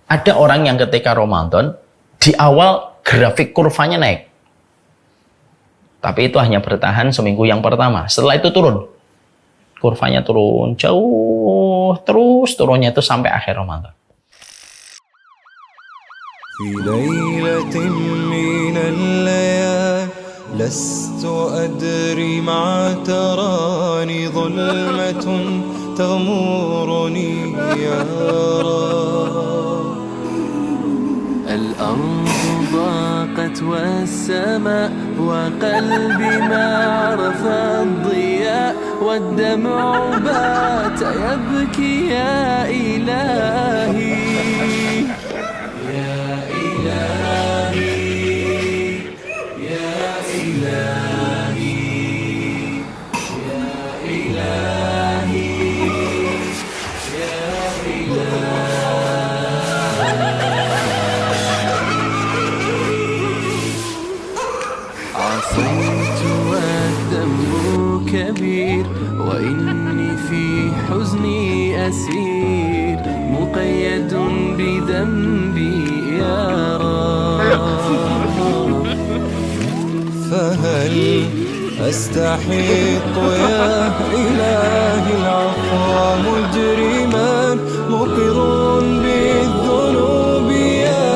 Ada orang yang ketika Ramadan, di awal grafik kurvanya naik. Tapi itu hanya bertahan seminggu yang pertama. Setelah itu turun. Kurvanya turun jauh, terus turunnya itu sampai akhir Ramadan. في ليلة من الليالي لست أدري ما تراني ظلمة تغمرني يا رب الأرض ضاقت والسماء وقلبي ما عرف الضياء والدمع بات يبكي يا إلهي عصيت والذنب كبير وإني في حزني أسير مقيد بذنبي يا رب فهل أستحق يا إلهي العفو مجرما مقر بالذنوب يا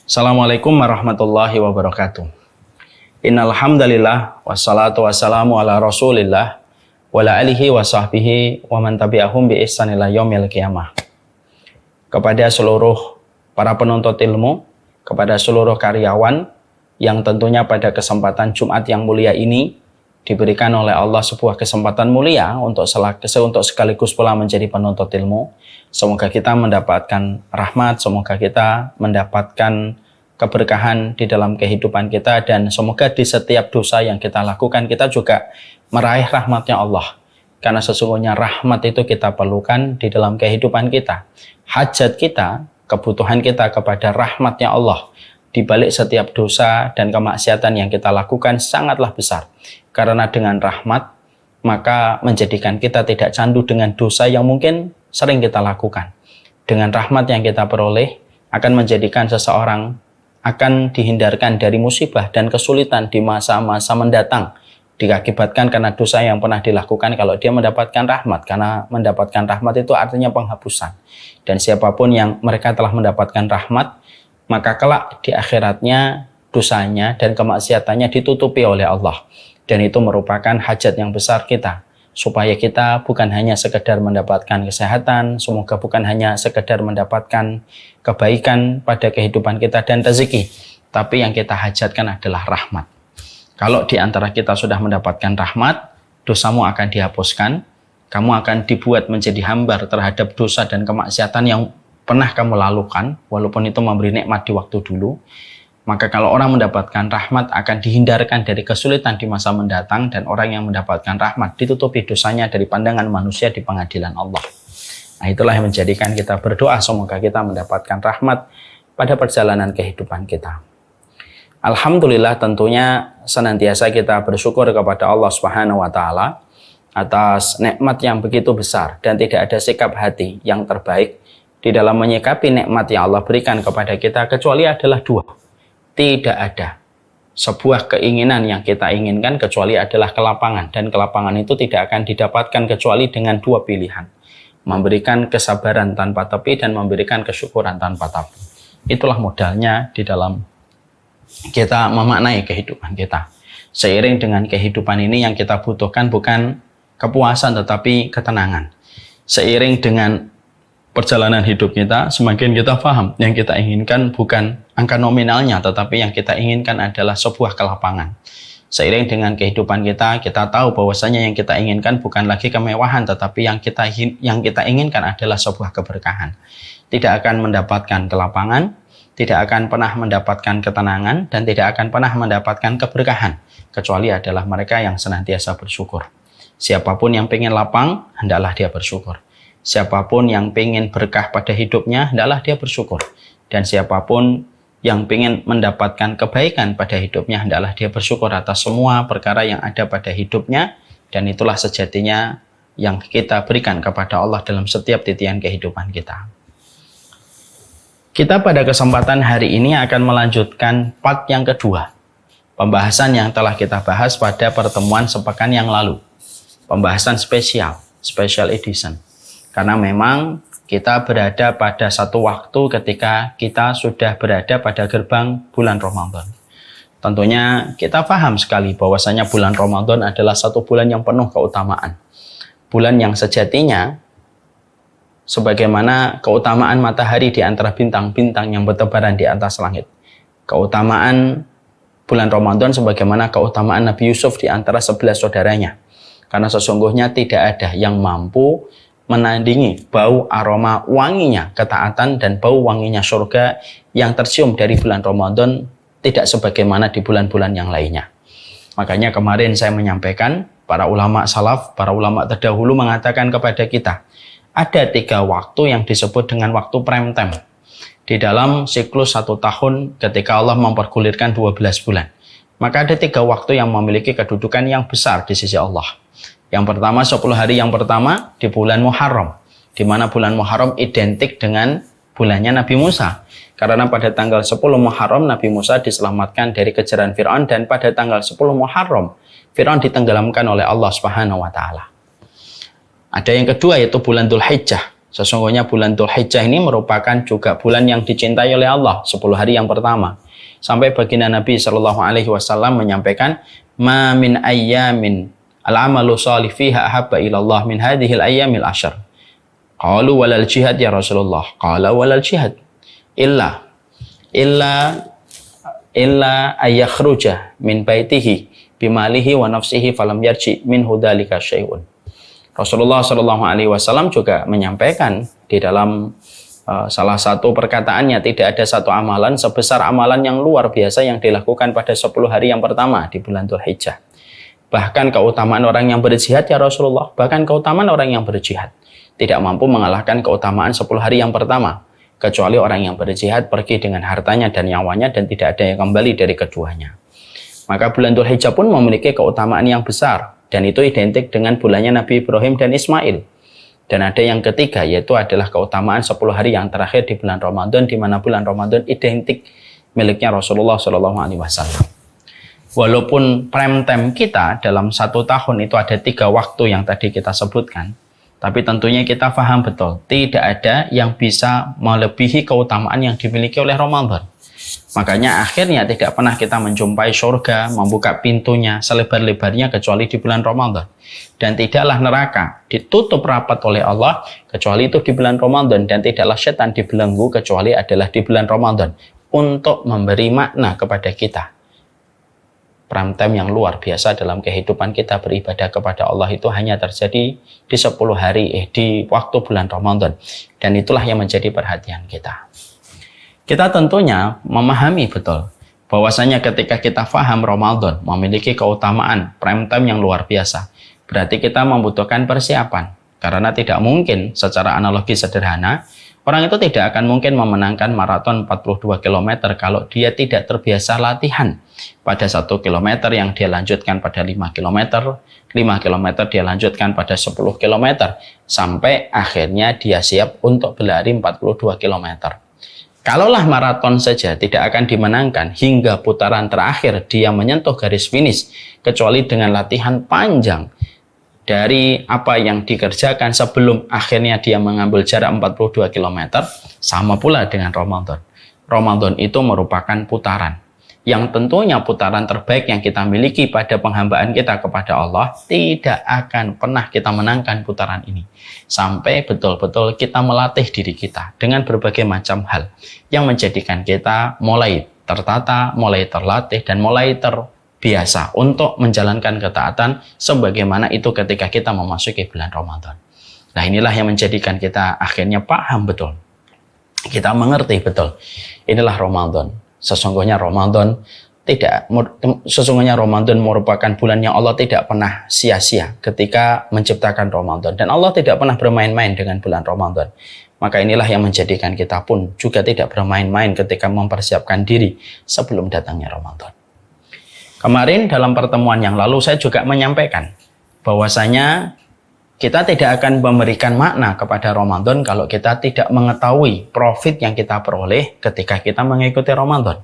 Assalamualaikum warahmatullahi wabarakatuh. Innal hamdalillah wassalatu wassalamu ala Rasulillah wa ala alihi wa sahbihi wa man tabi'ahum bi ihsan ila yaumil qiyamah. Kepada seluruh para penuntut ilmu, kepada seluruh karyawan yang tentunya pada kesempatan Jumat yang mulia ini diberikan oleh Allah sebuah kesempatan mulia untuk sekaligus pula menjadi penuntut ilmu. Semoga kita mendapatkan rahmat, semoga kita mendapatkan keberkahan di dalam kehidupan kita, dan semoga di setiap dosa yang kita lakukan kita juga meraih rahmatnya Allah. Karena sesungguhnya rahmat itu kita perlukan di dalam kehidupan kita. Hajat kita, kebutuhan kita kepada rahmatnya Allah di balik setiap dosa dan kemaksiatan yang kita lakukan sangatlah besar. Karena dengan rahmat, maka menjadikan kita tidak candu dengan dosa yang mungkin sering kita lakukan. Dengan rahmat yang kita peroleh, akan menjadikan seseorang akan dihindarkan dari musibah dan kesulitan di masa-masa mendatang, diakibatkan karena dosa yang pernah dilakukan kalau dia mendapatkan rahmat. Karena mendapatkan rahmat itu artinya penghapusan. Dan siapapun yang mereka telah mendapatkan rahmat, maka kelak di akhiratnya dosanya dan kemaksiatannya ditutupi oleh Allah. Dan itu merupakan hajat yang besar kita, supaya kita bukan hanya sekedar mendapatkan kesehatan, semoga bukan hanya sekedar mendapatkan kebaikan pada kehidupan kita dan rezeki, tapi yang kita hajatkan adalah rahmat. Kalau di antara kita sudah mendapatkan rahmat, dosamu akan dihapuskan, kamu akan dibuat menjadi hambar terhadap dosa dan kemaksiatan yang pernah kamu lakukan, walaupun itu memberi nikmat di waktu dulu. Maka kalau orang mendapatkan rahmat akan dihindarkan dari kesulitan di masa mendatang, dan orang yang mendapatkan rahmat ditutupi dosanya dari pandangan manusia di pengadilan Allah. Nah, itulah yang menjadikan kita berdoa semoga kita mendapatkan rahmat pada perjalanan kehidupan kita. Alhamdulillah, tentunya senantiasa kita bersyukur kepada Allah Subhanahu wa taala atas nikmat yang begitu besar, dan tidak ada sikap hati yang terbaik di dalam menyikapi nikmat yang Allah berikan kepada kita kecuali adalah dua. Tidak ada sebuah keinginan yang kita inginkan kecuali adalah kelapangan, dan kelapangan itu tidak akan didapatkan kecuali dengan dua pilihan: memberikan kesabaran tanpa tepi dan memberikan kesyukuran tanpa tapu. Itulah modalnya di dalam kita memaknai kehidupan kita. Seiring dengan kehidupan ini yang kita butuhkan bukan kepuasan tetapi ketenangan. Seiring dengan perjalanan hidup kita, semakin kita paham yang kita inginkan bukan angka nominalnya, tetapi yang kita inginkan adalah sebuah kelapangan. Seiring dengan kehidupan kita, kita tahu bahwasanya yang kita inginkan bukan lagi kemewahan, tetapi yang kita inginkan adalah sebuah keberkahan. tidak akan mendapatkan kelapangan, tidak akan pernah mendapatkan ketenangan, dan tidak akan pernah mendapatkan keberkahan, kecuali adalah mereka yang senantiasa bersyukur. Siapapun yang pengen lapang, hendaklah dia bersyukur. Siapapun yang pengen berkah pada hidupnya, hendaklah dia bersyukur. Dan siapapun yang pengen mendapatkan kebaikan pada hidupnya, hendaklah dia bersyukur atas semua perkara yang ada pada hidupnya. Dan itulah sejatinya yang kita berikan kepada Allah dalam setiap titian kehidupan kita. Kita pada kesempatan hari ini akan melanjutkan part yang kedua. Pembahasan yang telah kita bahas pada pertemuan sepekan yang lalu. Pembahasan spesial, special edition. Karena memang kita berada pada satu waktu ketika kita sudah berada pada gerbang bulan Ramadan. Tentunya kita paham sekali bahwasanya bulan Ramadan adalah satu bulan yang penuh keutamaan. Bulan yang sejatinya sebagaimana keutamaan matahari di antara bintang-bintang yang bertebaran di atas langit. Keutamaan bulan Ramadan sebagaimana keutamaan Nabi Yusuf di antara 11 saudaranya. Karena sesungguhnya tidak ada yang mampu menandingi bau aroma wanginya ketaatan dan bau wanginya surga yang tercium dari bulan Ramadan, tidak sebagaimana di bulan-bulan yang lainnya. Makanya kemarin saya menyampaikan, para ulama salaf, para ulama terdahulu mengatakan kepada kita, ada 3 waktu yang disebut dengan waktu prime time. Di dalam siklus 1 tahun ketika Allah mempergulirkan 12 bulan. Maka ada 3 waktu yang memiliki kedudukan yang besar di sisi Allah. Yang pertama 10 hari yang pertama di bulan Muharram. Di mana bulan Muharram identik dengan bulannya Nabi Musa. Karena pada tanggal 10 Muharram Nabi Musa diselamatkan dari kejaran Fir'aun, dan pada tanggal 10 Muharram Fir'aun ditenggelamkan oleh Allah Subhanahu wa taala. Ada yang kedua yaitu bulan Dzulhijjah. Sesungguhnya bulan Dzulhijjah ini merupakan juga bulan yang dicintai oleh Allah, 10 hari yang pertama. Sampai baginda Nabi sallallahu alaihi wasallam menyampaikan, "Ma min ayyamin al-amalu shalih fiha ahabba ilallah min hadhil ayyamil ashar." Qalu walal jihad ya Rasulullah. Qala walal jihad illa ayakhruja min baitihi bimalihi wa nafsihi falam yarji min hudalika syai'un. Rasulullah sallallahu alaihi wasallam juga menyampaikan di dalam salah satu perkataannya, tidak ada satu amalan sebesar amalan yang luar biasa yang dilakukan pada 10 hari yang pertama di bulan Dzulhijjah. Bahkan keutamaan orang yang berjihad ya Rasulullah, bahkan keutamaan orang yang berjihad tidak mampu mengalahkan keutamaan 10 hari yang pertama, kecuali orang yang berjihad pergi dengan hartanya dan nyawanya dan tidak ada yang kembali dari keduanya. Maka bulan Dzulhijjah pun memiliki keutamaan yang besar, dan itu identik dengan bulannya Nabi Ibrahim dan Ismail. Dan ada yang ketiga, yaitu adalah keutamaan 10 hari yang terakhir di bulan Ramadan, di mana bulan Ramadan identik miliknya Rasulullah SAW. Walaupun prime time kita dalam 1 tahun itu ada 3 waktu yang tadi kita sebutkan, tapi tentunya kita paham betul, tidak ada yang bisa melebihi keutamaan yang dimiliki oleh Ramadan. Makanya akhirnya tidak pernah kita menjumpai surga membuka pintunya selebar-lebarnya kecuali di bulan Ramadan. Dan tidaklah neraka ditutup rapat oleh Allah kecuali itu di bulan Ramadan. Dan tidaklah setan dibelenggu kecuali adalah di bulan Ramadan. Untuk memberi makna kepada kita. Prime time yang luar biasa dalam kehidupan kita beribadah kepada Allah itu hanya terjadi di 10 hari di waktu bulan Ramadan. Dan itulah yang menjadi perhatian kita. Kita tentunya memahami betul bahwasanya ketika kita faham Ramadan memiliki keutamaan prime time yang luar biasa, berarti kita membutuhkan persiapan. Karena tidak mungkin secara analogi sederhana, orang itu tidak akan mungkin memenangkan maraton 42 km kalau dia tidak terbiasa latihan pada 1 km yang dia lanjutkan pada 5 km, 5 km dia lanjutkan pada 10 km, sampai akhirnya dia siap untuk berlari 42 km. Kalaulah maraton saja tidak akan dimenangkan hingga putaran terakhir dia menyentuh garis finish, kecuali dengan latihan panjang dari apa yang dikerjakan sebelum akhirnya dia mengambil jarak 42 km, sama pula dengan Ramadan. Ramadan itu merupakan putaran, yang tentunya putaran terbaik yang kita miliki pada penghambaan kita kepada Allah. Tidak akan pernah kita menangkan putaran ini sampai betul-betul kita melatih diri kita dengan berbagai macam hal yang menjadikan kita mulai tertata, mulai terlatih, dan mulai terbiasa untuk menjalankan ketaatan sebagaimana itu ketika kita memasuki bulan Ramadan. Nah, inilah yang menjadikan kita akhirnya paham betul kita mengerti betul inilah Ramadan. Sesungguhnya Ramadan merupakan bulan yang Allah tidak pernah sia-sia ketika menciptakan Ramadan, dan Allah tidak pernah bermain-main dengan bulan Ramadan. Maka inilah yang menjadikan kita pun juga tidak bermain-main ketika mempersiapkan diri sebelum datangnya Ramadan. Kemarin dalam pertemuan yang lalu saya juga menyampaikan bahwasanya kita tidak akan memberikan makna kepada Ramadan kalau kita tidak mengetahui profit yang kita peroleh ketika kita mengikuti Ramadan.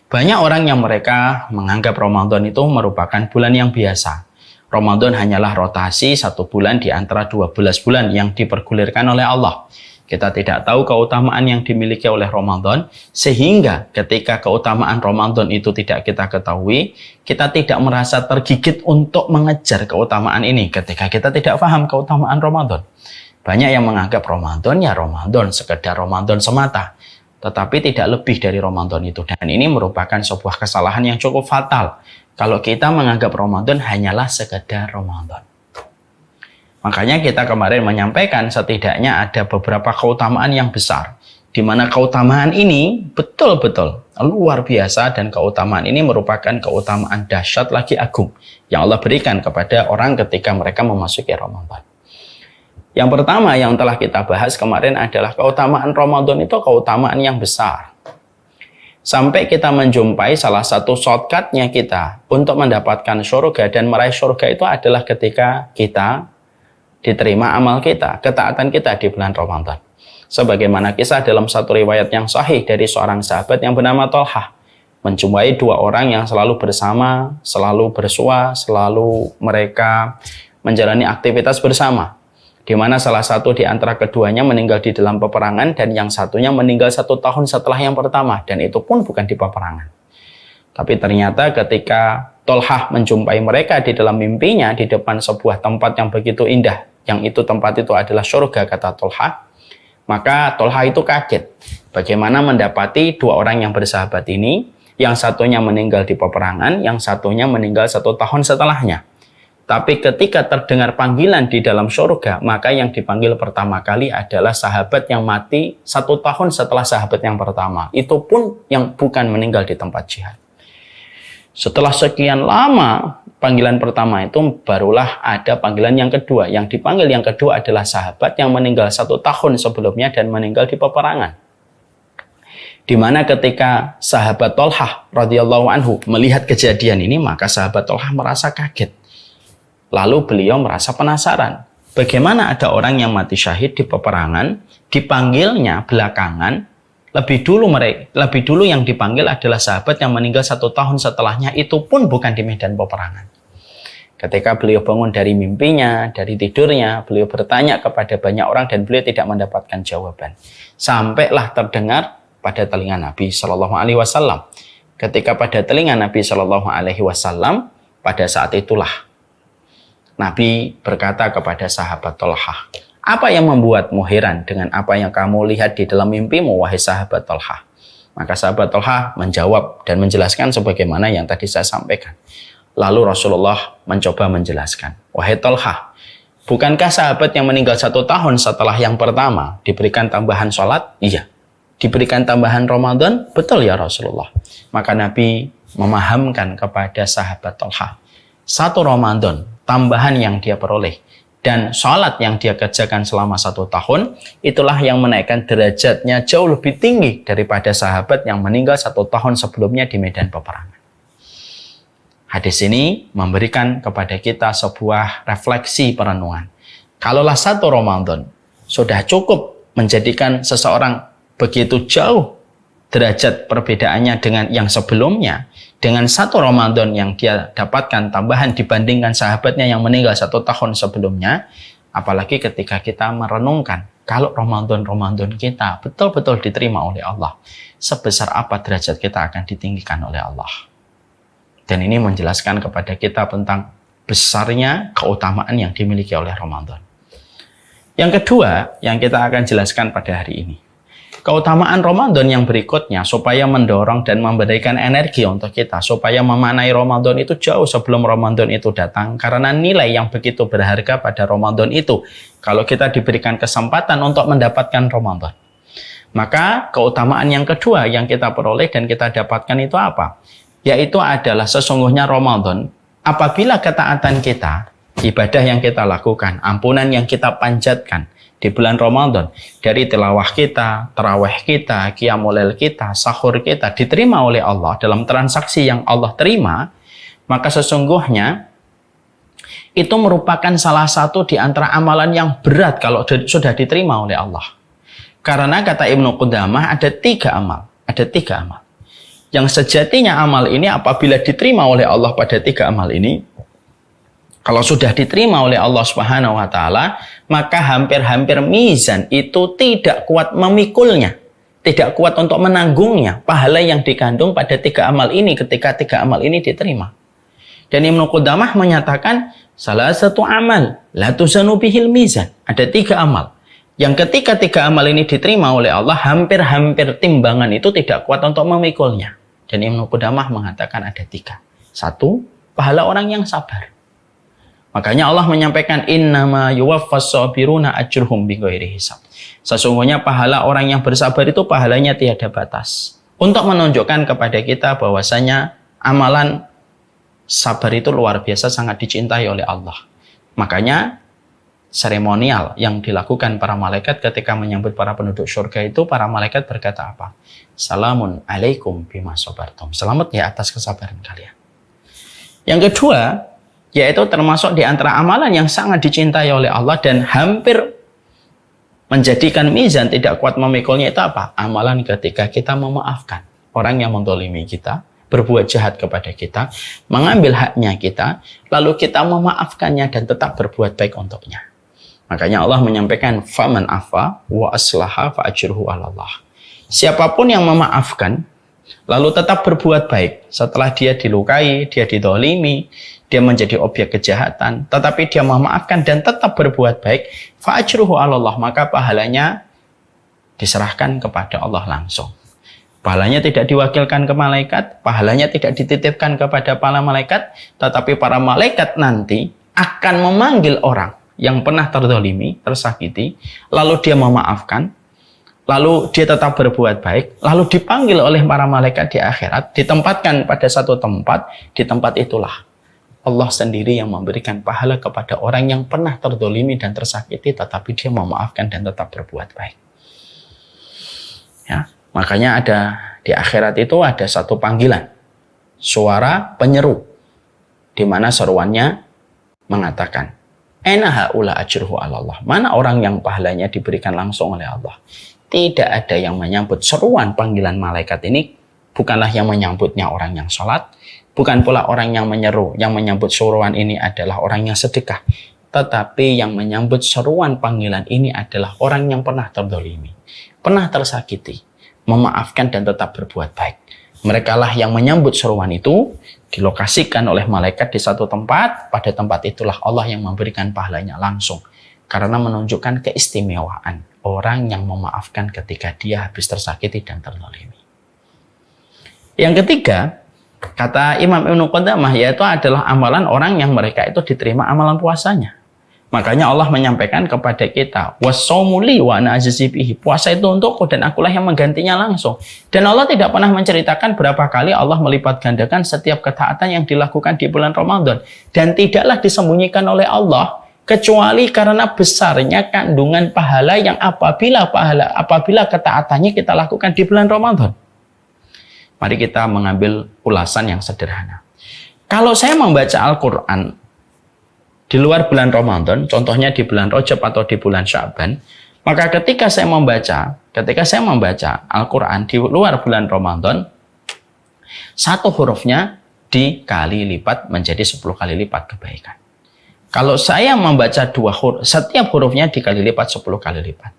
Banyak orang yang mereka menganggap Ramadan itu merupakan bulan yang biasa. Ramadan hanyalah rotasi 1 bulan di antara 12 bulan yang dipergulirkan oleh Allah. Kita tidak tahu keutamaan yang dimiliki oleh Ramadan, sehingga ketika keutamaan Ramadan itu tidak kita ketahui, kita tidak merasa tergigit untuk mengejar keutamaan ini ketika kita tidak paham keutamaan Ramadan. Banyak yang menganggap Ramadan ya Ramadan, sekedar Ramadan semata, tetapi tidak lebih dari Ramadan itu. Dan ini merupakan sebuah kesalahan yang cukup fatal kalau kita menganggap Ramadan hanyalah sekedar Ramadan. Makanya kita kemarin menyampaikan setidaknya ada beberapa keutamaan yang besar, di mana keutamaan ini betul-betul luar biasa, dan keutamaan ini merupakan keutamaan dahsyat lagi agung yang Allah berikan kepada orang ketika mereka memasuki Ramadan. Yang pertama yang telah kita bahas kemarin adalah keutamaan Ramadan itu keutamaan yang besar. Sampai kita menjumpai salah satu shortcutnya kita untuk mendapatkan surga dan meraih surga itu adalah ketika kita diterima amal kita, ketaatan kita di bulan Ramadan. Sebagaimana kisah dalam satu riwayat yang sahih dari seorang sahabat yang bernama Thalhah, menjumpai 2 orang yang selalu bersama, selalu bersua, selalu mereka menjalani aktivitas bersama, di mana salah satu di antara keduanya meninggal di dalam peperangan dan yang satunya meninggal 1 tahun setelah yang pertama, dan itu pun bukan di peperangan. Tapi ternyata ketika Thalhah menjumpai mereka di dalam mimpinya di depan sebuah tempat yang begitu indah, yang itu tempat itu adalah surga, kata Thalhah, maka Thalhah itu kaget bagaimana mendapati 2 orang yang bersahabat ini, yang satunya meninggal di peperangan, yang satunya meninggal 1 tahun setelahnya. Tapi ketika terdengar panggilan di dalam surga, maka yang dipanggil pertama kali adalah sahabat yang mati 1 tahun setelah sahabat yang pertama, itu pun yang bukan meninggal di tempat jihad. Setelah sekian lama panggilan pertama itu, barulah ada panggilan yang kedua. Yang dipanggil yang kedua adalah sahabat yang meninggal 1 tahun sebelumnya dan meninggal di peperangan. Di mana ketika sahabat Thalhah radhiyallahu anhu melihat kejadian ini, maka sahabat Thalhah merasa kaget. Lalu beliau merasa penasaran, bagaimana ada orang yang mati syahid di peperangan, dipanggilnya belakangan. Lebih dulu yang dipanggil adalah sahabat yang meninggal 1 tahun setelahnya, itu pun bukan di medan peperangan. Ketika beliau bangun dari mimpinya, dari tidurnya, beliau bertanya kepada banyak orang dan beliau tidak mendapatkan jawaban. Sampailah terdengar pada telinga Nabi Shallallahu Alaihi Wasallam. Ketika pada telinga Nabi Shallallahu Alaihi Wasallam, pada saat itulah Nabi berkata kepada sahabat Thalhah, apa yang membuatmu heran dengan apa yang kamu lihat di dalam mimpimu, wahai sahabat Thalhah? Maka sahabat Thalhah menjawab dan menjelaskan sebagaimana yang tadi saya sampaikan. Lalu Rasulullah mencoba menjelaskan, wahai Thalhah, bukankah sahabat yang meninggal 1 tahun setelah yang pertama diberikan tambahan sholat? Iya. Diberikan tambahan Ramadan? Betul ya Rasulullah. Maka Nabi memahamkan kepada sahabat Thalhah, 1 Ramadan tambahan yang dia peroleh dan sholat yang dia kerjakan selama 1 tahun, itulah yang menaikkan derajatnya jauh lebih tinggi daripada sahabat yang meninggal 1 tahun sebelumnya di medan peperangan. Hadis ini memberikan kepada kita sebuah refleksi perenungan. Kalaulah 1 Ramadan sudah cukup menjadikan seseorang begitu jauh derajat perbedaannya dengan yang sebelumnya, dengan 1 Ramadan yang dia dapatkan tambahan dibandingkan sahabatnya yang meninggal 1 tahun sebelumnya, apalagi ketika kita merenungkan kalau Ramadan kita betul-betul diterima oleh Allah, sebesar apa derajat kita akan ditinggikan oleh Allah. Dan ini menjelaskan kepada kita tentang besarnya keutamaan yang dimiliki oleh Ramadan. Yang kedua yang kita akan jelaskan pada hari ini, keutamaan Ramadan yang berikutnya supaya mendorong dan memberikan energi untuk kita supaya memaknai Ramadan itu jauh sebelum Ramadan itu datang, karena nilai yang begitu berharga pada Ramadan itu kalau kita diberikan kesempatan untuk mendapatkan Ramadan. Maka keutamaan yang kedua yang kita peroleh dan kita dapatkan itu apa? Yaitu adalah sesungguhnya Ramadan, apabila ketaatan kita, ibadah yang kita lakukan, ampunan yang kita panjatkan di bulan Ramadan, dari tilawah kita, tarawih kita, qiyamul lail kita, sahur kita, diterima oleh Allah dalam transaksi yang Allah terima, maka sesungguhnya itu merupakan salah satu di antara amalan yang berat kalau sudah diterima oleh Allah. Karena kata Ibnu Qudamah ada 3 amal. Ada 3 amal. Yang sejatinya amal ini apabila diterima oleh Allah pada 3 amal ini, kalau sudah diterima oleh Allah Subhanahu wa taala, maka hampir-hampir mizan itu tidak kuat memikulnya, tidak kuat untuk menanggungnya pahala yang dikandung pada 3 amal ini ketika 3 amal ini diterima. Dan Ibnu Qudamah menyatakan salah satu amal la tuzanu bihil mizan. Ada 3 amal yang ketika 3 amal ini diterima oleh Allah, hampir-hampir timbangan itu tidak kuat untuk memikulnya. Dan Ibnu Qudamah mengatakan ada 3. 1, pahala orang yang sabar. Makanya Allah menyampaikan innama yuwaffas sabiruna ajruhum bighairi hisab. Sesungguhnya pahala orang yang bersabar itu pahalanya tiada batas. Untuk menunjukkan kepada kita bahwasanya amalan sabar itu luar biasa sangat dicintai oleh Allah. Makanya seremonial yang dilakukan para malaikat ketika menyambut para penduduk surga itu, para malaikat berkata apa? Salamun alaikum bima sabartum. Selamat ya atas kesabaran kalian. Yang kedua, yaitu termasuk di antara amalan yang sangat dicintai oleh Allah dan hampir menjadikan mizan tidak kuat memikulnya itu apa? Amalan ketika kita memaafkan orang yang menzalimi kita, berbuat jahat kepada kita, mengambil haknya kita, lalu kita memaafkannya dan tetap berbuat baik untuknya. Makanya Allah menyampaikan faman afa wa aslaha fa ajruhu 'ala Allah. Siapapun yang memaafkan lalu tetap berbuat baik setelah dia dilukai, dia didolimi, dia menjadi objek kejahatan, tetapi dia memaafkan dan tetap berbuat baik, fa ajruhu 'ala Allah, maka pahalanya diserahkan kepada Allah langsung. Pahalanya tidak diwakilkan ke malaikat, pahalanya tidak dititipkan kepada para malaikat, tetapi para malaikat nanti akan memanggil orang yang pernah terzalimi, tersakiti, lalu dia memaafkan, lalu dia tetap berbuat baik, lalu dipanggil oleh para malaikat di akhirat, ditempatkan pada satu tempat, di tempat itulah Allah sendiri yang memberikan pahala kepada orang yang pernah terzalimi dan tersakiti, tetapi dia memaafkan dan tetap berbuat baik. Ya, makanya ada di akhirat itu ada satu panggilan, suara penyeru, di mana seruannya mengatakan, Aina haula ajruhu 'ala Allah. Mana orang yang pahalanya diberikan langsung oleh Allah? Tidak ada yang menyambut seruan panggilan malaikat ini, bukanlah yang menyambutnya orang yang sholat, bukan pula orang yang menyeru, yang menyambut seruan ini adalah orang yang sedekah, tetapi yang menyambut seruan panggilan ini adalah orang yang pernah terzalimi, pernah tersakiti, memaafkan dan tetap berbuat baik. Mereka lah yang menyambut seruan itu, dilokasikan oleh malaikat di satu tempat, pada tempat itulah Allah yang memberikan pahalanya langsung. Karena menunjukkan keistimewaan orang yang memaafkan ketika dia habis tersakiti dan terzalimi. Yang ketiga, kata Imam Ibnu Qudamah, yaitu adalah amalan orang yang mereka itu diterima amalan puasanya. Makanya Allah menyampaikan kepada kita, was-shaumu li wa ana ajzi bihi. Puasa itu untukku dan akulah yang menggantinya langsung. Dan Allah tidak pernah menceritakan berapa kali Allah melipat gandakan setiap ketaatan yang dilakukan di bulan Ramadan. Dan tidaklah disembunyikan oleh Allah kecuali karena besarnya kandungan pahala yang apabila ketaatannya kita lakukan di bulan Ramadan. Mari kita mengambil ulasan yang sederhana. Kalau saya membaca Al-Quran di luar bulan Ramadan, contohnya di bulan Rajab atau di bulan Sya'ban, maka ketika saya membaca Al-Quran di luar bulan Ramadan, satu hurufnya dikali lipat menjadi 10 kali lipat kebaikan. Kalau saya membaca 2 huruf, setiap hurufnya dikali lipat 10 kali lipat.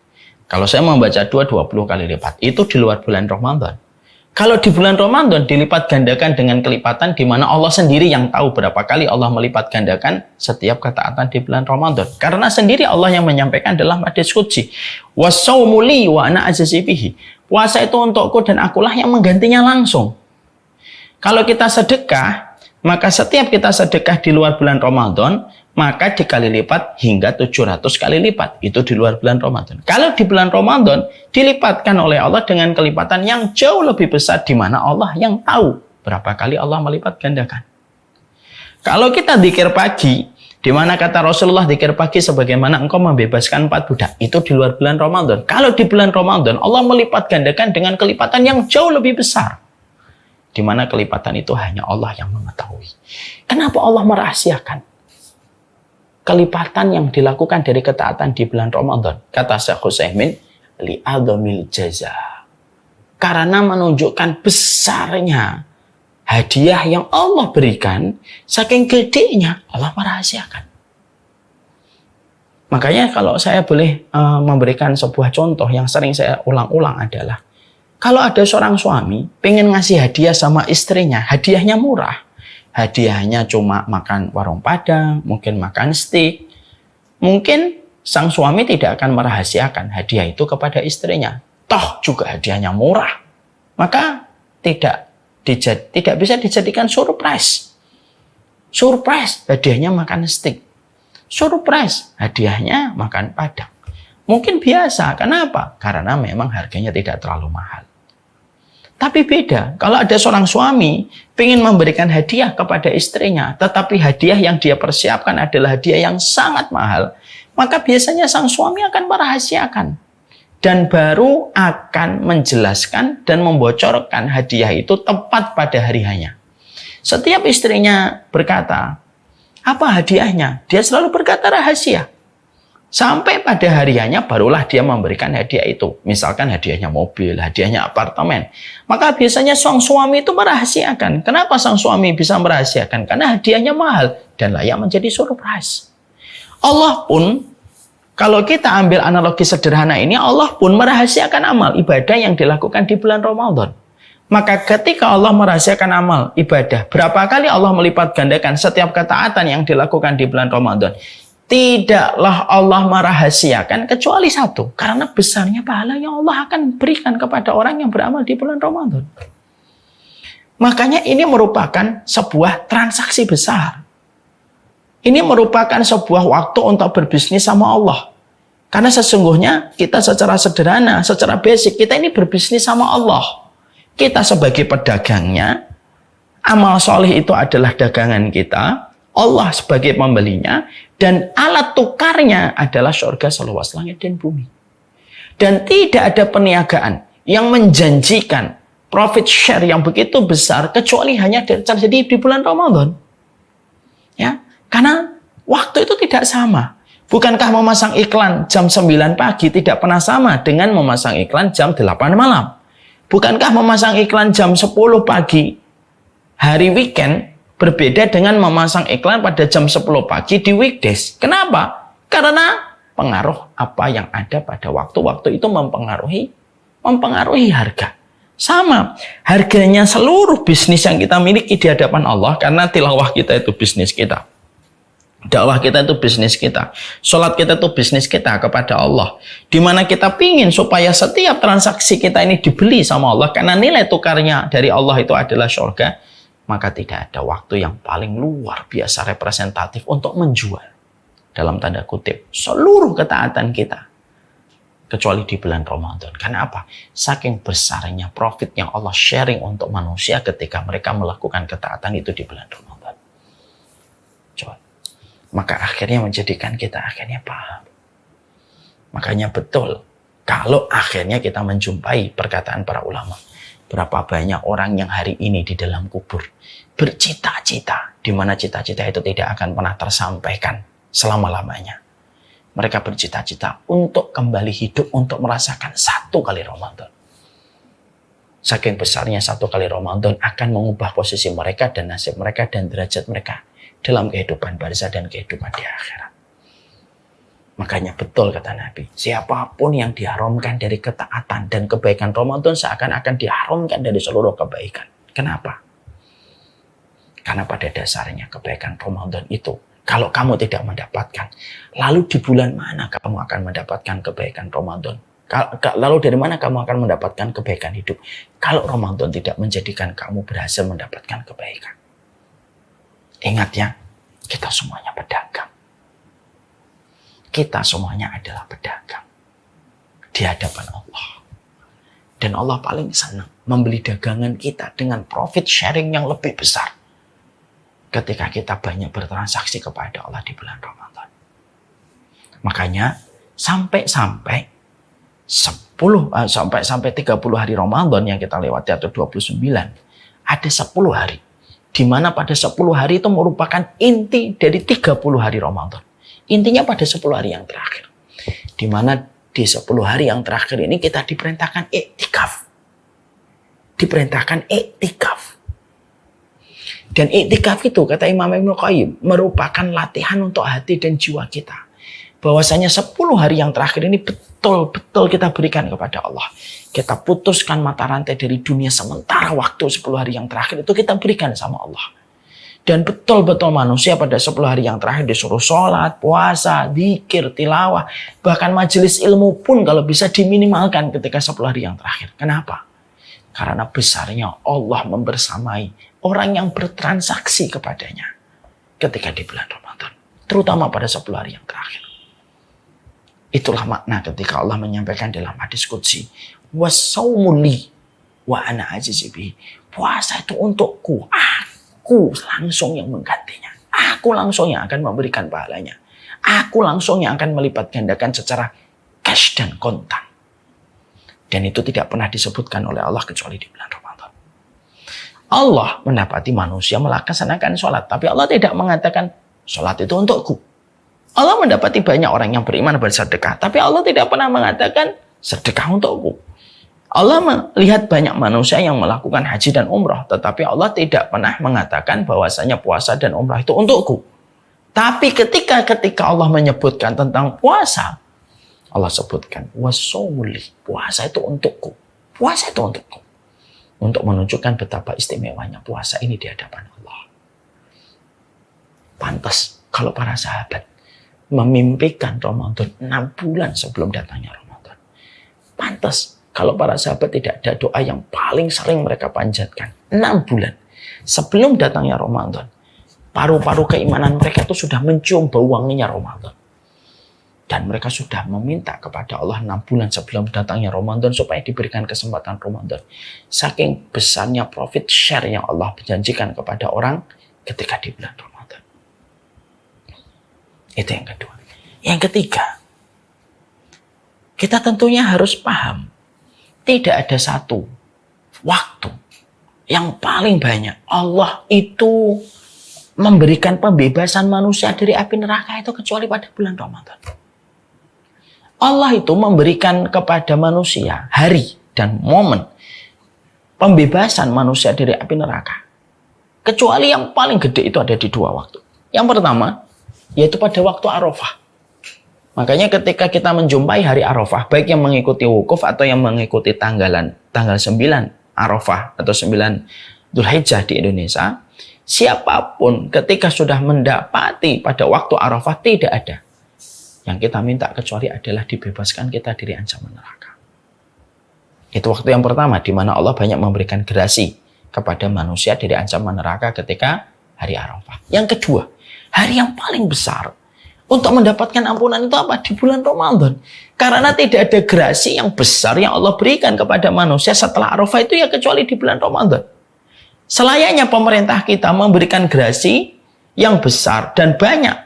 Kalau saya membaca 20 kali lipat. Itu di luar bulan Ramadan. Kalau di bulan Ramadan dilipat gandakan dengan kelipatan di mana Allah sendiri yang tahu berapa kali Allah melipat gandakan setiap ketaatan di bulan Ramadan. Karena sendiri Allah yang menyampaikan dalam hadis qudsi, was-shaumu li wa ana ajzi bihi. Puasa itu untukku dan akulah yang menggantinya langsung. Kalau kita sedekah, maka setiap kita sedekah di luar bulan Ramadan, maka dikali lipat hingga 700 kali lipat. Itu di luar bulan Ramadan. Kalau di bulan Ramadan, dilipatkan oleh Allah dengan kelipatan yang jauh lebih besar, di mana Allah yang tahu berapa kali Allah melipat gandakan. Kalau kita dzikir pagi, di mana kata Rasulullah dzikir pagi sebagaimana engkau membebaskan 4 budak, itu di luar bulan Ramadan. Kalau di bulan Ramadan, Allah melipat gandakan dengan kelipatan yang jauh lebih besar, di mana kelipatan itu hanya Allah yang mengetahui. Kenapa Allah merahasiakan kelipatan yang dilakukan dari ketaatan di bulan Ramadan? Kata Syekh Utsaimin, li'adzamil jaza. Karena menunjukkan besarnya hadiah yang Allah berikan, saking gedenya Allah merahasiakan. Makanya kalau saya boleh memberikan sebuah contoh yang sering saya ulang-ulang adalah, kalau ada seorang suami pengen ngasih hadiah sama istrinya, hadiahnya murah. Hadiahnya cuma makan warung Padang, mungkin makan steak. Mungkin sang suami tidak akan merahasiakan hadiah itu kepada istrinya. Toh juga hadiahnya murah. Maka tidak bisa dijadikan surprise. Surprise, hadiahnya makan steak. Surprise, hadiahnya makan Padang. Mungkin biasa, kenapa? Karena memang harganya tidak terlalu mahal. Tapi beda, kalau ada seorang suami ingin memberikan hadiah kepada istrinya, tetapi hadiah yang dia persiapkan adalah hadiah yang sangat mahal, maka biasanya sang suami akan merahasiakan dan baru akan menjelaskan dan membocorkan hadiah itu tepat pada hari hanya. Setiap istrinya berkata, apa hadiahnya? Dia selalu berkata rahasia. Sampai pada hariannya barulah dia memberikan hadiah itu. Misalkan hadiahnya mobil, hadiahnya apartemen. Maka biasanya sang suami itu merahasiakan. Kenapa sang suami bisa merahasiakan? Karena hadiahnya mahal dan layak menjadi surprise. Allah pun, kalau kita ambil analogi sederhana ini, Allah pun merahasiakan amal ibadah yang dilakukan di bulan Ramadan. Maka ketika Allah merahasiakan amal ibadah, berapa kali Allah melipat gandakan setiap ketaatan yang dilakukan di bulan Ramadan? Tidaklah Allah merahasiakan kecuali satu. Karena besarnya pahala yang Allah akan berikan kepada orang yang beramal di bulan Ramadan. Makanya ini merupakan sebuah transaksi besar. Ini merupakan sebuah waktu untuk berbisnis sama Allah. Karena sesungguhnya kita secara sederhana, secara basic, kita ini berbisnis sama Allah. Kita sebagai pedagangnya, amal soleh itu adalah dagangan kita. Allah sebagai pembelinya, dan alat tukarnya adalah surga seluas langit dan bumi. Dan tidak ada perniagaan yang menjanjikan profit share yang begitu besar kecuali hanya terjadi di bulan Ramadan. Ya, karena waktu itu tidak sama. Bukankah memasang iklan jam 9 pagi tidak pernah sama dengan memasang iklan jam 8 malam? Bukankah memasang iklan jam 10 pagi hari weekend berbeda dengan memasang iklan pada jam 10 pagi di weekdays? Kenapa? Karena pengaruh apa yang ada pada waktu-waktu itu mempengaruhi harga. Sama, harganya seluruh bisnis yang kita miliki di hadapan Allah, karena tilawah kita itu bisnis kita. Dakwah kita itu bisnis kita. Sholat kita itu bisnis kita kepada Allah. Dimana kita pingin supaya setiap transaksi kita ini dibeli sama Allah, karena nilai tukarnya dari Allah itu adalah surga. Maka tidak ada waktu yang paling luar biasa representatif untuk menjual, dalam tanda kutip, seluruh ketaatan kita. Kecuali di bulan Ramadan. Karena apa? Saking besarnya profit yang Allah sharing untuk manusia ketika mereka melakukan ketaatan itu di bulan Ramadan. Coba. Maka akhirnya menjadikan kita akhirnya paham. Makanya betul, kalau akhirnya kita menjumpai perkataan para ulama, berapa banyak orang yang hari ini di dalam kubur bercita-cita, di mana cita-cita itu tidak akan pernah tersampaikan selama-lamanya. Mereka bercita-cita untuk kembali hidup, untuk merasakan satu kali Ramadan. Saking besarnya satu kali Ramadan akan mengubah posisi mereka dan nasib mereka dan derajat mereka dalam kehidupan barzah dan kehidupan di akhirat. Makanya betul kata Nabi, siapapun yang diharamkan dari ketaatan dan kebaikan Ramadan seakan-akan diharamkan dari seluruh kebaikan. Kenapa? Karena pada dasarnya kebaikan Ramadan itu, kalau kamu tidak mendapatkan, lalu di bulan mana kamu akan mendapatkan kebaikan Ramadan? Lalu dari mana kamu akan mendapatkan kebaikan hidup? Kalau Ramadan tidak menjadikan kamu berhasil mendapatkan kebaikan. Ingat ya, kita semuanya pedagang. kita semuanya adalah pedagang di hadapan Allah. Dan Allah paling senang membeli dagangan kita dengan profit sharing yang lebih besar ketika kita banyak bertransaksi kepada Allah di bulan Ramadan. Makanya sampai 30 hari Ramadan yang kita lewati atau 29, ada 10 hari di mana pada 10 hari itu merupakan inti dari 30 hari Ramadan. Intinya pada 10 hari yang terakhir. Di mana di 10 hari yang terakhir ini kita diperintahkan iktikaf. Diperintahkan iktikaf. Dan iktikaf itu kata Imam Ibnu Qayyim merupakan latihan untuk hati dan jiwa kita. Bahwasanya 10 hari yang terakhir ini betul-betul kita berikan kepada Allah. Kita putuskan mata rantai dari dunia sementara waktu 10 hari yang terakhir itu kita berikan sama Allah. Dan betul-betul manusia pada 10 hari yang terakhir disuruh sholat, puasa, zikir, tilawah. Bahkan majelis ilmu pun kalau bisa diminimalkan ketika 10 hari yang terakhir. Kenapa? Karena besarnya Allah membersamai orang yang bertransaksi kepadanya ketika di bulan Ramadan. Terutama pada 10 hari yang terakhir. Itulah makna ketika Allah menyampaikan dalam hadis qudsi. Wassaumu li wa ana ajizu bihi. Puasa itu untukku. Aku langsung yang menggantinya. Aku langsung yang akan memberikan pahalanya. Aku langsung yang akan melipat gandakan secara cash dan kontan. Dan itu tidak pernah disebutkan oleh Allah kecuali di bulan Ramadan. Allah mendapati manusia melaksanakan sholat. Tapi Allah tidak mengatakan sholat itu untukku. Allah mendapati banyak orang yang beriman bersedekah. Tapi Allah tidak pernah mengatakan sedekah untukku. Allah melihat banyak manusia yang melakukan haji dan umrah, tetapi Allah tidak pernah mengatakan bahwasanya puasa dan umrah itu untukku. Tapi ketika Allah menyebutkan tentang puasa, Allah sebutkan wasomuli, puasa itu untukku. Puasa itu untukku. Untuk menunjukkan betapa istimewanya puasa ini di hadapan Allah. Pantas kalau para sahabat memimpikan Ramadan 6 bulan sebelum datangnya Ramadan. Pantas kalau para sahabat tidak ada doa yang paling sering mereka panjatkan. 6 bulan sebelum datangnya Ramadan. Paru-paru keimanan mereka itu sudah mencium bau wanginya Ramadan. Dan mereka sudah meminta kepada Allah 6 bulan sebelum datangnya Ramadan supaya diberikan kesempatan Ramadan. Saking besarnya profit share yang Allah janjikan kepada orang ketika di bulan Ramadan. Itu yang kedua. Yang ketiga, kita tentunya harus paham. Tidak ada satu waktu yang paling banyak Allah itu memberikan pembebasan manusia dari api neraka itu kecuali pada bulan Ramadan. Allah itu memberikan kepada manusia hari dan momen pembebasan manusia dari api neraka. Kecuali yang paling gede itu ada di 2 waktu. Yang pertama, yaitu pada waktu Arafah. Makanya ketika kita menjumpai hari Arafah, baik yang mengikuti wukuf atau yang mengikuti tanggal 9 Arafah atau 9 Dzulhijjah di Indonesia, siapapun ketika sudah mendapati pada waktu Arafah tidak ada yang kita minta kecuali adalah dibebaskan kita dari ancaman neraka. Itu waktu yang pertama di mana Allah banyak memberikan gerasi kepada manusia dari ancaman neraka ketika hari Arafah. Yang kedua, hari yang paling besar untuk mendapatkan ampunan itu apa? Di bulan Ramadan. Karena tidak ada gerasi yang besar yang Allah berikan kepada manusia setelah Arafah itu ya kecuali di bulan Ramadan. Selayaknya pemerintah kita memberikan gerasi yang besar dan banyak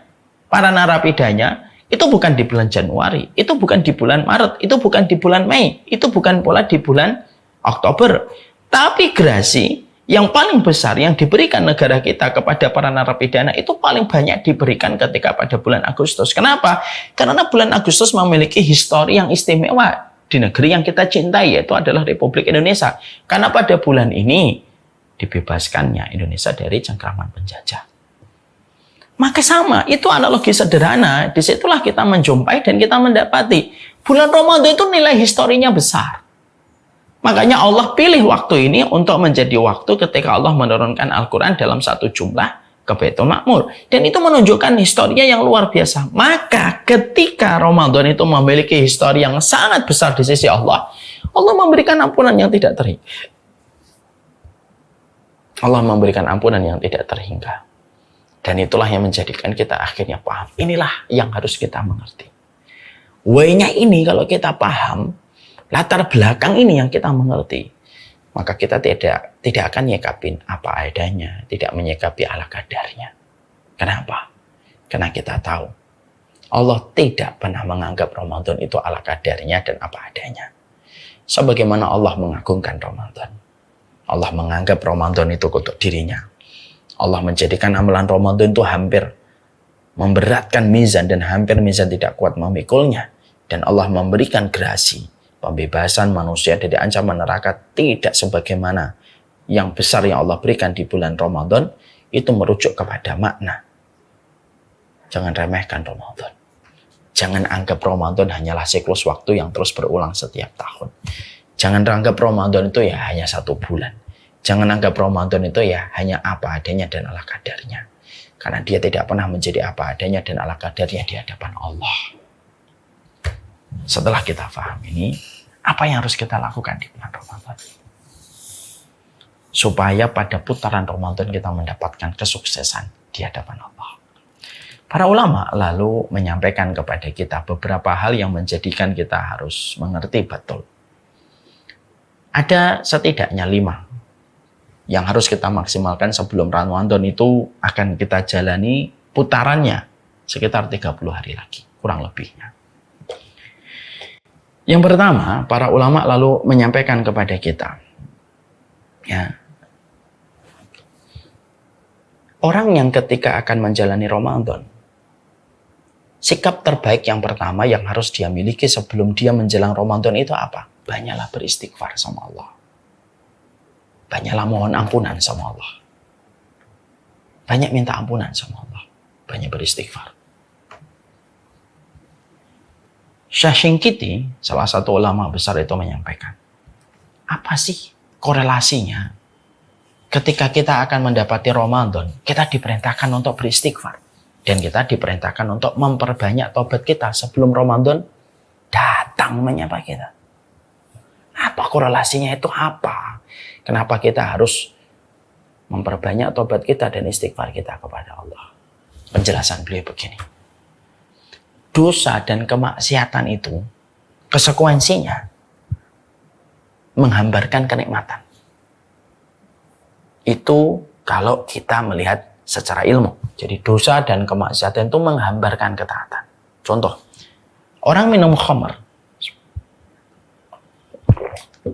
para narapidanya itu bukan di bulan Januari, itu bukan di bulan Maret, itu bukan di bulan Mei, itu bukan pula di bulan Oktober. Tapi gerasi yang paling besar yang diberikan negara kita kepada para narapidana itu paling banyak diberikan ketika pada bulan Agustus. Kenapa? Karena bulan Agustus memiliki histori yang istimewa di negeri yang kita cintai, yaitu adalah Republik Indonesia. Karena pada bulan ini dibebaskannya Indonesia dari cengkraman penjajah. Maka sama, itu analogi sederhana. Disitulah kita menjumpai dan kita mendapati bulan Ramadan itu nilai historinya besar. Makanya Allah pilih waktu ini untuk menjadi waktu ketika Allah menurunkan Al-Quran dalam satu jumlah ke Baitul Ma'mur. Dan itu menunjukkan historinya yang luar biasa. Maka ketika Ramadan itu memiliki histori yang sangat besar di sisi Allah, Allah memberikan ampunan yang tidak terhingga. Allah memberikan ampunan yang tidak terhingga. Dan itulah yang menjadikan kita akhirnya paham. Inilah yang harus kita mengerti. Way-nya ini kalau kita paham, latar belakang ini yang kita mengerti, maka kita tidak akan nyikapin apa adanya, tidak menyikapi ala kadarnya. Kenapa? Karena kita tahu Allah tidak pernah menganggap Ramadan itu ala kadarnya dan apa adanya. Sebagaimana Allah mengagungkan Ramadan. Allah menganggap Ramadan itu untuk dirinya. Allah menjadikan amalan Ramadan itu hampir memberatkan mizan dan hampir mizan tidak kuat memikulnya. Dan Allah memberikan gerasi, pembebasan manusia dari ancaman neraka tidak sebagaimana yang besar yang Allah berikan di bulan Ramadan. Itu merujuk kepada makna. Jangan remehkan Ramadan. Jangan anggap Ramadan hanyalah siklus waktu yang terus berulang setiap tahun. Jangan anggap Ramadan itu ya hanya 1 bulan. Jangan anggap Ramadan itu ya hanya apa adanya dan ala kadarnya. Karena dia tidak pernah menjadi apa adanya dan ala kadarnya di hadapan Allah. Setelah kita paham ini, apa yang harus kita lakukan di bulan Ramadan? Supaya pada putaran Ramadan kita mendapatkan kesuksesan di hadapan Allah. Para ulama lalu menyampaikan kepada kita beberapa hal yang menjadikan kita harus mengerti betul. Ada setidaknya 5 yang harus kita maksimalkan sebelum Ramadan itu akan kita jalani putarannya sekitar 30 hari lagi, kurang lebihnya. Yang pertama, para ulama lalu menyampaikan kepada kita, ya, orang yang ketika akan menjalani Ramadan, sikap terbaik yang pertama yang harus dia miliki sebelum dia menjelang Ramadan itu apa? Banyaklah beristighfar sama Allah. Banyaklah mohon ampunan sama Allah. Banyak minta ampunan sama Allah. Banyak beristighfar. Syekh Shinqiti, salah satu ulama besar itu menyampaikan, apa sih korelasinya ketika kita akan mendapati Ramadan, kita diperintahkan untuk beristighfar. Dan kita diperintahkan untuk memperbanyak tobat kita sebelum Ramadan datang menyapa kita. Apa korelasinya itu apa? Kenapa kita harus memperbanyak tobat kita dan istighfar kita kepada Allah? Penjelasan beliau begini. Dosa dan kemaksiatan itu konsekuensinya menghambarkan kenikmatan. Itu kalau kita melihat secara ilmu. Jadi dosa dan kemaksiatan itu menghambarkan ketaatan. Contoh, orang minum khamar.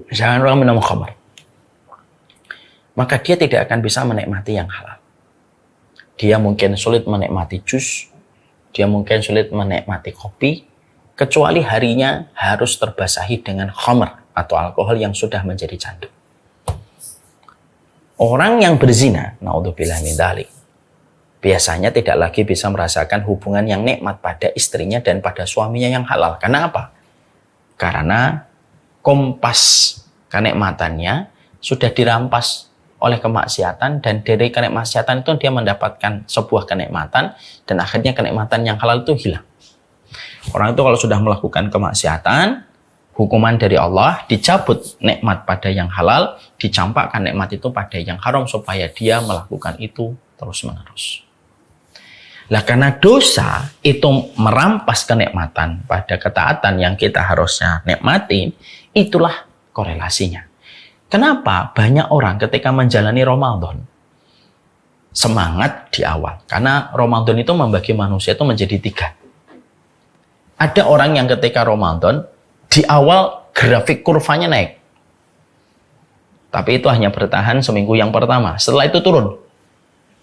Misalnya orang minum khamar. Maka dia tidak akan bisa menikmati yang halal. Dia mungkin sulit menikmati jus. Dia mungkin sulit menikmati kopi. Kecuali harinya harus terbasahi dengan khamar atau alkohol yang sudah menjadi candu. Orang yang berzina, naudzubillah min dzalik, biasanya tidak lagi bisa merasakan hubungan yang nikmat pada istrinya dan pada suaminya yang halal. Karena apa? Karena kompas kenikmatannya sudah dirampas oleh kemaksiatan, dan dari kenikmaksiatan itu dia mendapatkan sebuah kenikmatan, dan akhirnya kenikmatan yang halal itu hilang. Orang itu kalau sudah melakukan kemaksiatan, hukuman dari Allah dicabut nikmat pada yang halal, dicampakkan nikmat itu pada yang haram supaya dia melakukan itu terus-menerus. Lah karena dosa itu merampas kenikmatan pada ketaatan yang kita harusnya nikmati, itulah korelasinya. Kenapa banyak orang ketika menjalani Ramadan semangat di awal? Karena Ramadan itu membagi manusia itu menjadi 3. Ada orang yang ketika Ramadan di awal grafik kurvanya naik. Tapi itu hanya bertahan seminggu yang pertama. Setelah itu turun.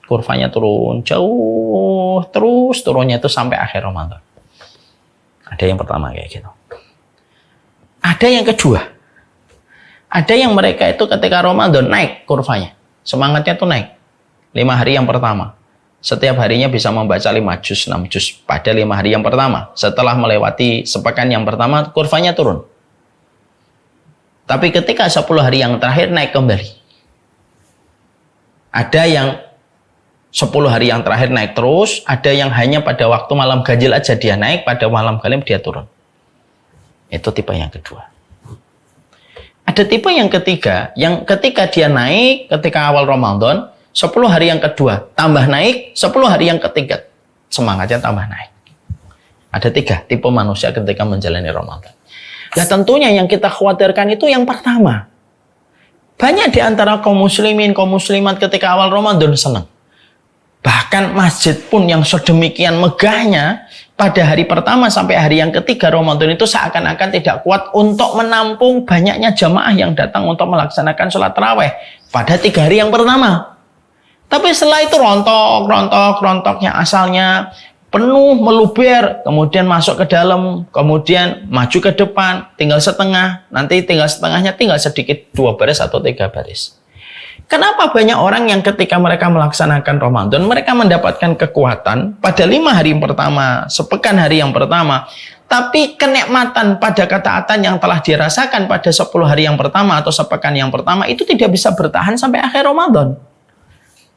Kurvanya turun jauh, terus turunnya itu sampai akhir Ramadan. Ada yang pertama kayak gitu. Ada yang kedua. Ada yang mereka itu ketika Ramadan naik kurvanya. Semangatnya tuh naik. 5 hari yang pertama. Setiap harinya bisa membaca 5 juz, 6 juz pada 5 hari yang pertama. Setelah melewati sepekan yang pertama, kurvanya turun. Tapi ketika 10 hari yang terakhir naik kembali. Ada yang 10 hari yang terakhir naik terus, ada yang hanya pada waktu malam ganjil aja dia naik, pada malam galim dia turun. Itu tipe yang kedua. Ada tipe yang ketiga, yang ketika dia naik, ketika awal Ramadan, 10 hari yang kedua tambah naik, 10 hari yang ketiga semangatnya tambah naik. Ada 3 tipe manusia ketika menjalani Ramadan. Nah tentunya yang kita khawatirkan itu yang pertama. Banyak di antara kaum muslimin, kaum muslimat ketika awal Ramadan senang. Bahkan masjid pun yang sedemikian megahnya, pada hari pertama sampai hari yang ketiga Ramadan itu seakan-akan tidak kuat untuk menampung banyaknya jamaah yang datang untuk melaksanakan sholat tarawih pada 3 hari yang pertama. Tapi setelah itu rontoknya asalnya penuh meluber, kemudian masuk ke dalam, kemudian maju ke depan, tinggal setengah, nanti tinggal setengahnya tinggal sedikit 2 baris atau 3 baris. Kenapa banyak orang yang ketika mereka melaksanakan Ramadan, mereka mendapatkan kekuatan pada 5 hari yang pertama, sepekan hari yang pertama, tapi kenikmatan pada ketaatan yang telah dirasakan pada 10 hari yang pertama atau sepekan yang pertama itu tidak bisa bertahan sampai akhir Ramadan.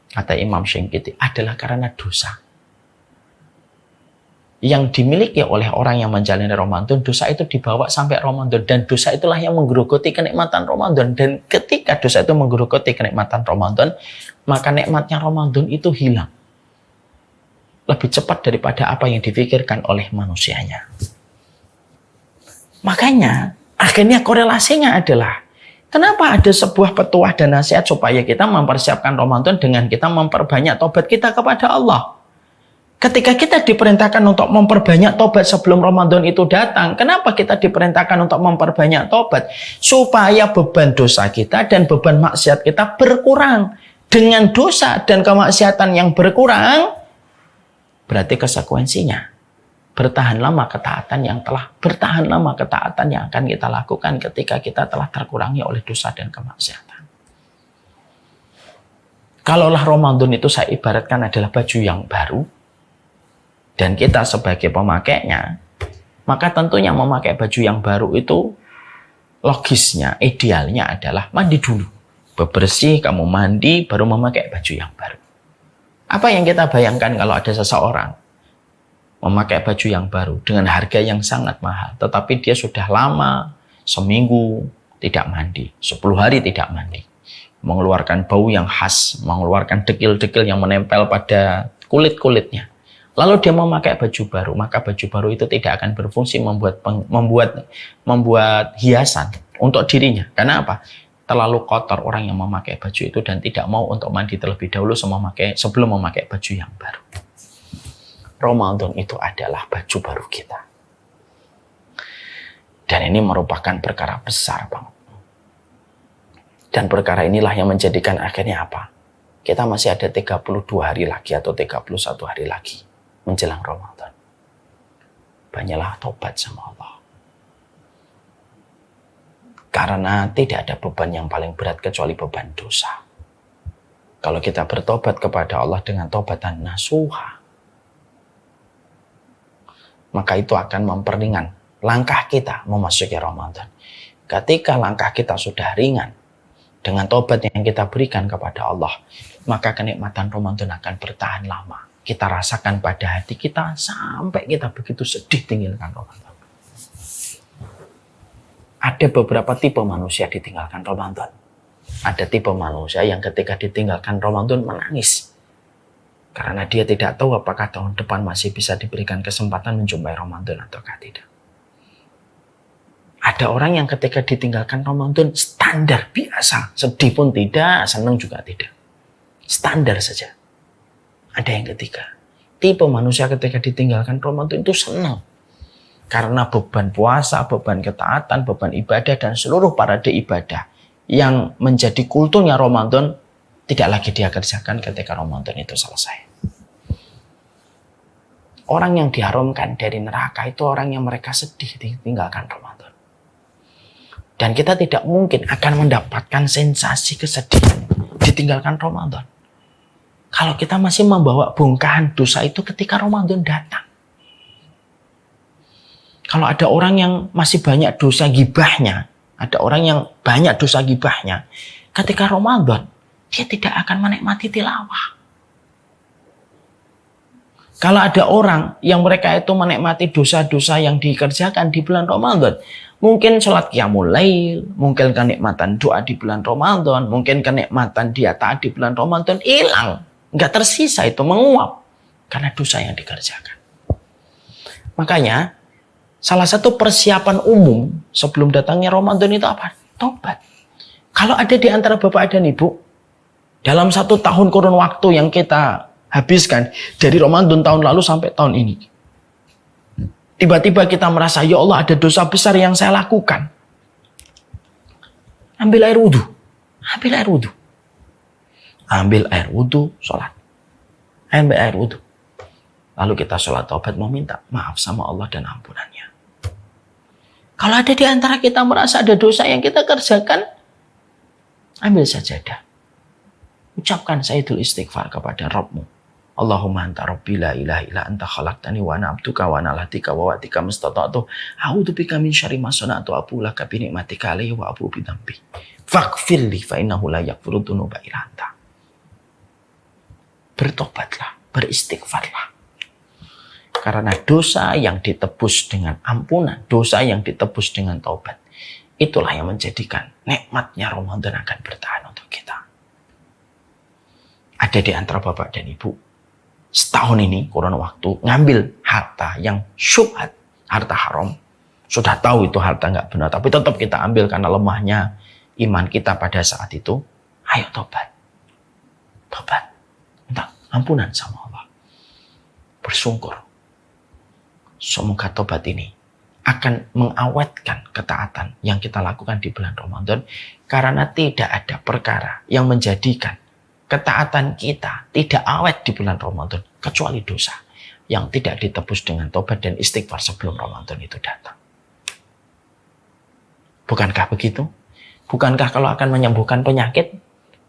Kata Imam Syinqiti, adalah karena dosa yang dimiliki oleh orang yang menjalani Ramadan. Dosa itu dibawa sampai Ramadan, dan dosa itulah yang menggerogoti kenikmatan Ramadan. Dan ketika dosa itu menggerogoti kenikmatan Ramadan, maka nikmatnya Ramadan itu hilang lebih cepat daripada apa yang difikirkan oleh manusianya. Makanya akhirnya korelasinya adalah kenapa ada sebuah petuah dan nasihat supaya kita mempersiapkan Ramadan dengan kita memperbanyak tobat kita kepada Allah. Ketika kita diperintahkan untuk memperbanyak tobat sebelum Ramadan itu datang, kenapa kita diperintahkan untuk memperbanyak tobat? Supaya beban dosa kita dan beban maksiat kita berkurang. Dengan dosa dan kemaksiatan yang berkurang, berarti konsekuensinya bertahan lama ketaatan yang akan kita lakukan ketika kita telah terkurangi oleh dosa dan kemaksiatan. Kalaulah Ramadan itu saya ibaratkan adalah baju yang baru, dan kita sebagai pemakainya, maka tentunya memakai baju yang baru itu logisnya, idealnya adalah mandi dulu. Bebersih, kamu mandi, baru memakai baju yang baru. Apa yang kita bayangkan kalau ada seseorang memakai baju yang baru dengan harga yang sangat mahal, tetapi dia sudah lama, seminggu tidak mandi, 10 hari tidak mandi, mengeluarkan bau yang khas, mengeluarkan dekil-dekil yang menempel pada kulit-kulitnya. Lalu dia memakai baju baru, maka baju baru itu tidak akan berfungsi membuat hiasan untuk dirinya. Karena apa? Terlalu kotor orang yang memakai baju itu dan tidak mau untuk mandi terlebih dahulu sebelum memakai baju yang baru. Ramadan itu adalah baju baru kita. Dan ini merupakan perkara besar banget. Dan perkara inilah yang menjadikan akhirnya apa? Kita masih ada 32 hari lagi atau 31 hari lagi menjelang Ramadan. Banyaklah tobat sama Allah. Karena tidak ada beban yang paling berat kecuali beban dosa. Kalau kita bertobat kepada Allah dengan tobatan nasuha, maka itu akan memperingan langkah kita memasuki Ramadan. Ketika langkah kita sudah ringan dengan tobat yang kita berikan kepada Allah, maka kenikmatan Ramadan akan bertahan lama. Kita rasakan pada hati kita sampai kita begitu sedih tinggalkan Ramadan. Ada beberapa tipe manusia ditinggalkan Ramadan. Ada tipe manusia yang ketika ditinggalkan Ramadan menangis. Karena dia tidak tahu apakah tahun depan masih bisa diberikan kesempatan menjumpai Ramadan ataukah tidak. Ada orang yang ketika ditinggalkan Ramadan standar biasa. Sedih pun tidak, senang juga tidak. Standar saja. Ada yang ketiga. Tipe manusia ketika ditinggalkan Ramadan itu senang. Karena beban puasa, beban ketaatan, beban ibadah, dan seluruh parade ibadah yang menjadi kulturnya Ramadan tidak lagi dia kerjakan ketika Ramadan itu selesai. Orang yang diharamkan dari neraka itu orang yang mereka sedih ditinggalkan Ramadan. Dan kita tidak mungkin akan mendapatkan sensasi kesedihan ditinggalkan Ramadan kalau kita masih membawa bongkahan dosa itu ketika Ramadan datang. Kalau ada orang yang masih banyak dosa gibahnya, ada orang yang banyak dosa gibahnya, ketika Ramadan, dia tidak akan menikmati tilawah. Kalau ada orang yang mereka itu menikmati dosa-dosa yang dikerjakan di bulan Ramadan, mungkin sholat qiyamul lail, mungkin kenikmatan doa di bulan Ramadan, mungkin kenikmatan dia taat di bulan Ramadan hilang, nggak tersisa itu menguap karena dosa yang dikerjakan. Makanya salah satu persiapan umum sebelum datangnya Ramadan itu apa? Tobat. Kalau ada di antara Bapak dan Ibu, dalam 1 tahun kurun waktu yang kita habiskan dari Ramadan tahun lalu sampai tahun ini, tiba-tiba kita merasa, ya Allah ada dosa besar yang saya lakukan. Ambil air wudhu. Ambil air wudhu. Ambil air wudhu, sholat. Ambil air wudhu. Lalu kita sholat taubat meminta maaf sama Allah dan ampunannya. Kalau ada di antara kita merasa ada dosa yang kita kerjakan, ambil sajadah. Ucapkan sayyidul istighfar kepada Rabbmu. Allahumma anta rabbi la ilaha illa anta khalaqtani wa ana abduka wa ana latika wa watika mustata'tu a'udzu bika min syarri ma sana'tu abu laka bi ni'matika alayya wa abu bi dzambi faghfirli fa innahu la yaghfiru dzunuba illa anta. Bertobatlah, beristighfarlah. Karena dosa yang ditebus dengan ampunan, dosa yang ditebus dengan taubat, itulah yang menjadikan nikmatnya Ramadan akan bertahan untuk kita. Ada di antara Bapak dan Ibu, setahun ini kurun waktu ngambil harta yang syubhat, harta haram. Sudah tahu itu harta nggak benar, tapi tetap kita ambil karena lemahnya iman kita pada saat itu. Ayo tobat. Tobat. Minta ampunan sama Allah. Bersungkur. Semoga tobat ini akan mengawetkan ketaatan yang kita lakukan di bulan Ramadan, karena tidak ada perkara yang menjadikan ketaatan kita tidak awet di bulan Ramadan kecuali dosa yang tidak ditebus dengan tobat dan istighfar sebelum Ramadan itu datang. Bukankah begitu? Bukankah kalau akan menyembuhkan penyakit,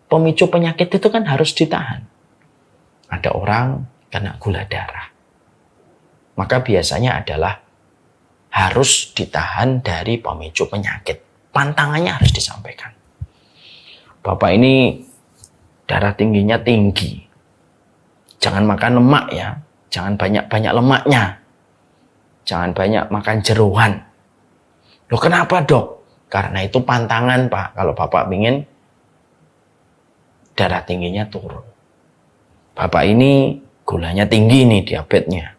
pemicu penyakit itu kan harus ditahan? Ada orang kena gula darah, maka biasanya adalah harus ditahan dari pemicu penyakit. Pantangannya harus disampaikan. Bapak ini darah tingginya tinggi. Jangan makan lemak ya. Jangan banyak-banyak lemaknya. Jangan banyak makan jeroan. Loh kenapa dok? Karena itu pantangan Pak. Kalau Bapak ingin darah tingginya turun. Bapak ini gulanya tinggi nih, diabetesnya.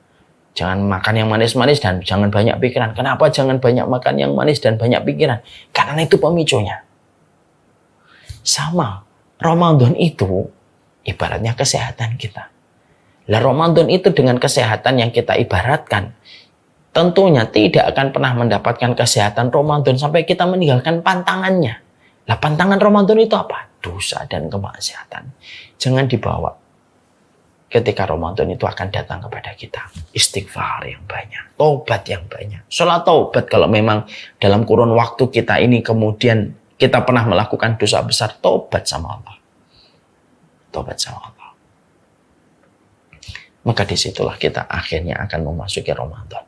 Jangan makan yang manis-manis dan jangan banyak pikiran. Kenapa jangan banyak makan yang manis dan banyak pikiran? Karena itu pemicunya. Sama, Ramadan itu ibaratnya kesehatan kita. Lah Ramadan itu dengan kesehatan yang kita ibaratkan, tentunya tidak akan pernah mendapatkan kesehatan Ramadan sampai kita meninggalkan pantangannya. Lah pantangan Ramadan itu apa? Dosa dan kemaksiatan. Jangan dibawa. Ketika Ramadan itu akan datang kepada kita. Istighfar yang banyak. Taubat yang banyak. Sholat taubat kalau memang dalam kurun waktu kita ini kemudian kita pernah melakukan dosa besar. Taubat sama Allah. Taubat sama Allah. Maka disitulah kita akhirnya akan memasuki Ramadan.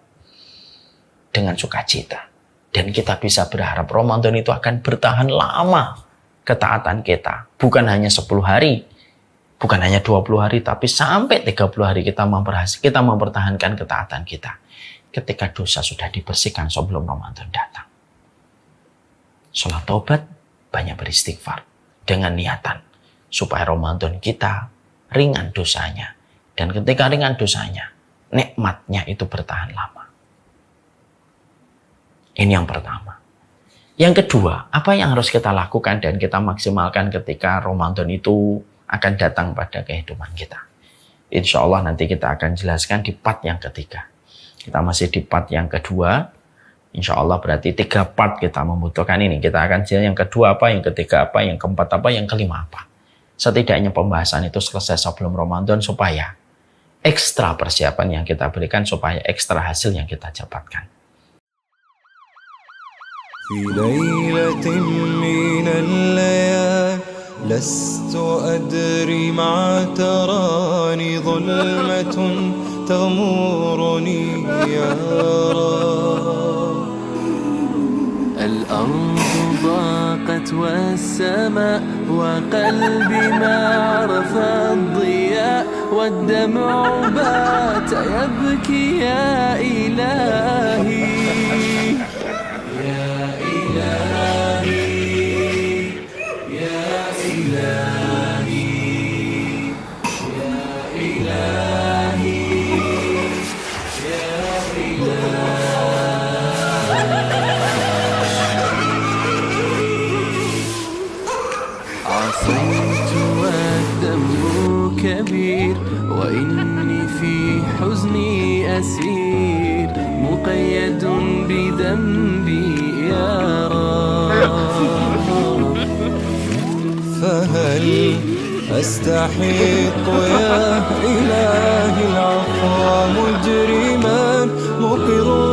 Dengan sukacita. Dan kita bisa berharap Ramadan itu akan bertahan lama. Ketaatan kita. Bukan hanya 10 hari. Bukan hanya 20 hari, tapi sampai 30 hari kita mempertahankan ketaatan kita. Ketika dosa sudah dibersihkan sebelum Ramadan datang. Sholat taubat, banyak beristighfar. Dengan niatan. Supaya Ramadan kita ringan dosanya. Dan ketika ringan dosanya, nikmatnya itu bertahan lama. Ini yang pertama. Yang kedua, apa yang harus kita lakukan dan kita maksimalkan ketika Ramadan itu akan datang pada kehidupan kita. Insya Allah nanti kita akan jelaskan di part yang ketiga. Kita masih di part yang kedua. Insya Allah berarti 3 part kita membutuhkan ini. Kita akan jelaskan yang kedua apa, yang ketiga apa, yang keempat apa, yang kelima apa. Setidaknya pembahasan itu selesai sebelum Ramadan supaya ekstra persiapan yang kita berikan, supaya ekstra hasil yang kita dapatkan. في ليلة من الليالي لست أدري ما تراني ظلمة تغمرني يا رب الأرض ضاقت والسماء وقلبي ما عرف الضياء والدمع بات يبكي يا إلهي كبير وإني في حزني أسير مقيد بذنبي يا رب. فهل أستحق يا إلهي العفو مجرما مقر